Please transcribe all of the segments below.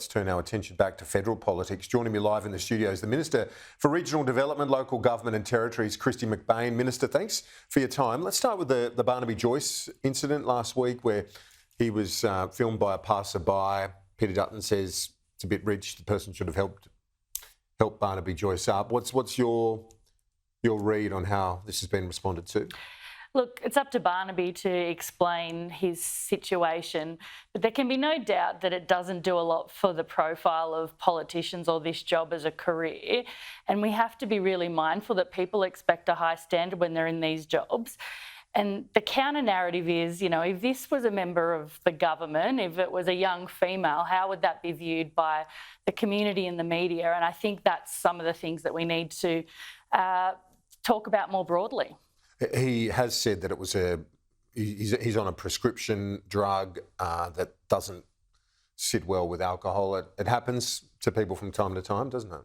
Let's turn our attention back to federal politics. Joining me live in the studio is the Minister for Regional Development, Local Government and Territories, Kristy McBain. Minister, thanks for your time. Let's start with the Barnaby Joyce incident last week where he was filmed by a passerby. Peter Dutton says it's a bit rich. The person should have helped Barnaby Joyce up. What's your read on how this has been responded to? Look, it's up to Barnaby to explain his situation, but there can be no doubt that it doesn't do a lot for the profile of politicians or this job as a career. And we have to be really mindful that people expect a high standard when they're in these jobs. And the counter narrative is, if this was a member of the government, if it was a young female, how would that be viewed by the community and the media? And I think that's some of the things that we need to talk about more broadly. He has said that it was he's on a prescription drug that doesn't sit well with alcohol. It happens to people from time to time, doesn't it?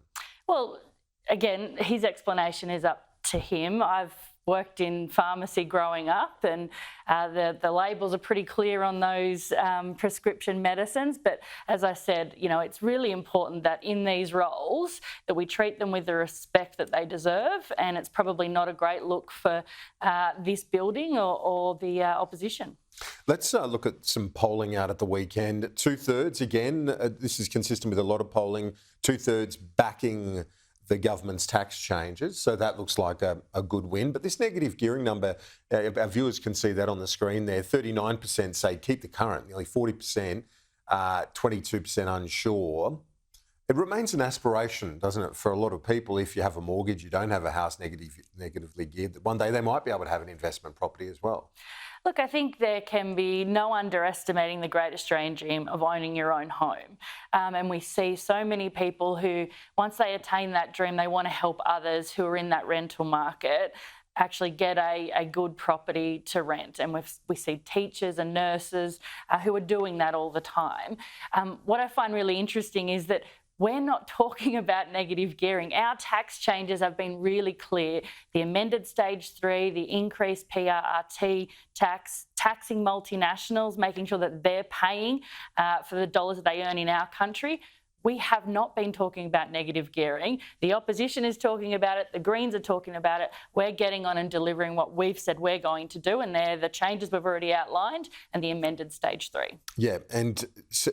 Well, again, his explanation is up to him. I've worked in pharmacy growing up, and the labels are pretty clear on those prescription medicines. But as I said, it's really important that in these roles that we treat them with the respect that they deserve, and it's probably not a great look for this building or the opposition. Let's look at some polling out at the weekend. 2/3, again, this is consistent with a lot of polling, 2/3 backing the government's tax changes, so that looks like a good win. But this negative gearing number, our viewers can see that on the screen there. 39% say keep the current, nearly 40%, 22% unsure. It remains an aspiration, doesn't it, for a lot of people? If you have a mortgage, you don't have a house negatively geared, that one day they might be able to have an investment property as well. Look, I think there can be no underestimating the great Australian dream of owning your own home. And we see so many people who, once they attain that dream, they want to help others who are in that rental market actually get a good property to rent. And we see teachers and nurses who are doing that all the time. What I find really interesting is that we're not talking about negative gearing. Our tax changes have been really clear. The amended stage 3, the increased PRRT tax, taxing multinationals, making sure that they're paying for the dollars that they earn in our country. We have not been talking about negative gearing. The opposition is talking about it. The Greens are talking about it. We're getting on and delivering what we've said we're going to do, and they're the changes we've already outlined and the amended stage 3. Yeah, and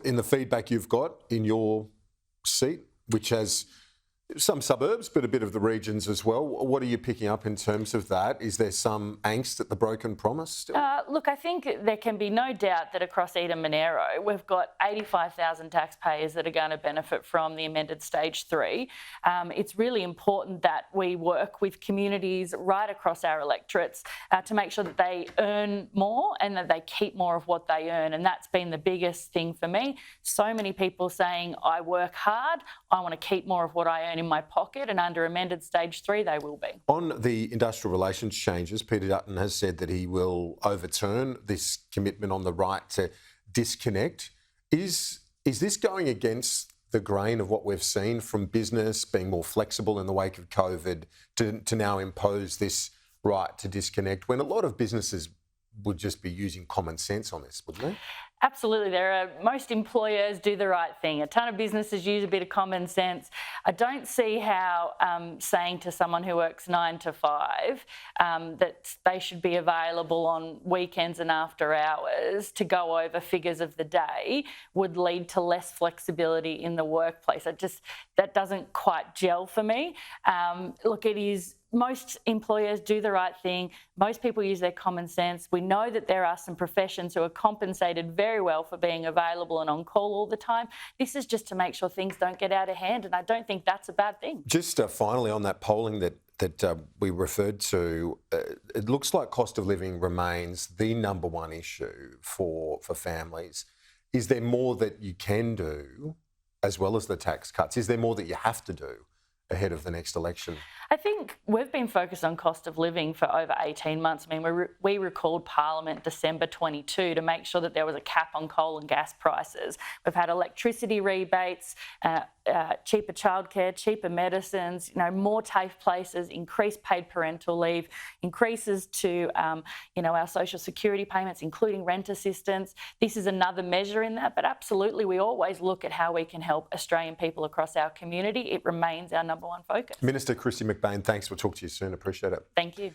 in the feedback you've got in your seat, which has some suburbs but a bit of the regions as well, what are you picking up in terms of that? Is there some angst at the broken promise still? Look, I think there can be no doubt that across Eden Monaro we've got 85,000 taxpayers that are going to benefit from the amended stage 3. It's really important that we work with communities right across our electorates to make sure that they earn more and that they keep more of what they earn, and that's been the biggest thing for me. So many people saying, I work hard, I want to keep more of what I earn in my pocket, and under amended stage 3 they will be. On the industrial relations changes, Peter Dutton has said that he will overturn this commitment on the right to disconnect. Is this going against the grain of what we've seen from business being more flexible in the wake of COVID to now impose this right to disconnect when a lot of businesses would just be using common sense on this, wouldn't they? Absolutely. Most employers do the right thing. A ton of businesses use a bit of common sense. I don't see how saying to someone who works 9 to 5 that they should be available on weekends and after hours to go over figures of the day would lead to less flexibility in the workplace. That doesn't quite gel for me. Look, most employers do the right thing. Most people use their common sense. We know that there are some professions who are compensated very well for being available and on call all the time. This is just to make sure things don't get out of hand, and I don't think that's a bad thing. Just finally on that polling that we referred to, it looks like cost of living remains the number one issue for families. Is there more that you can do as well as the tax cuts? Is there more that you have to do ahead of the next election? I think we've been focused on cost of living for over 18 months. I mean, we recalled Parliament December 22 to make sure that there was a cap on coal and gas prices. We've had electricity rebates, cheaper childcare, cheaper medicines, more TAFE places, increased paid parental leave, increases to, our social security payments, including rent assistance. This is another measure in that, but absolutely, we always look at how we can help Australian people across our community. It remains our number one focus. Minister Kristy McBain, thanks. We'll talk to you soon. Appreciate it. Thank you.